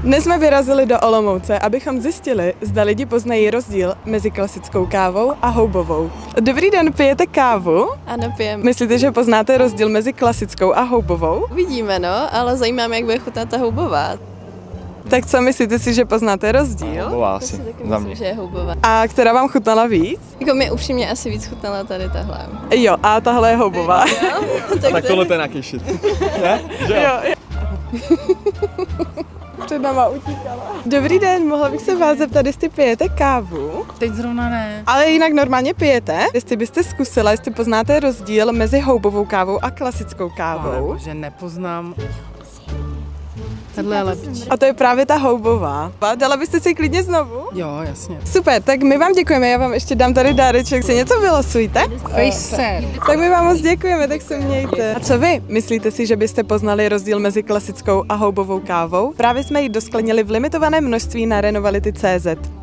Dnes jsme vyrazili do Olomouce, abychom zjistili, zda lidi poznají rozdíl mezi klasickou kávou a houbovou. Dobrý den, pijete kávu? Ano, pijeme. Myslíte, že poznáte rozdíl mezi klasickou a houbovou? Vidíme, no, ale zajímá mě, jak bude chutnat ta houbová. Tak co, myslíte si, že poznáte rozdíl? Houbová asi, za mě. Myslím, že je houbová. A která vám chutnala víc? Jako mě upřímně asi víc chutnala tady tahle. Jo, a tahle je houbová. Tak tohle to je nějaký shit. Ne? Že jo? Před náma utíkala. Dobrý den, mohla bych se vás zeptat, jestli pijete kávu? Teď zrovna ne. Ale jinak normálně pijete? Jestli byste zkusila, jestli poznáte rozdíl mezi houbovou kávou a klasickou kávou? Že nepoznám. Tohle je lepší. A to je právě ta houbová. Dala byste si klidně znovu? Jo, jasně. Super, tak my vám děkujeme, já vám ještě dám tady dáreček. Si něco vylosujte? Face. Tak my vám moc děkujeme, tak se mějte. A co vy? Myslíte si, že byste poznali rozdíl mezi klasickou a houbovou kávou? Právě jsme ji dosklenili v limitovaném množství na Renovality.cz.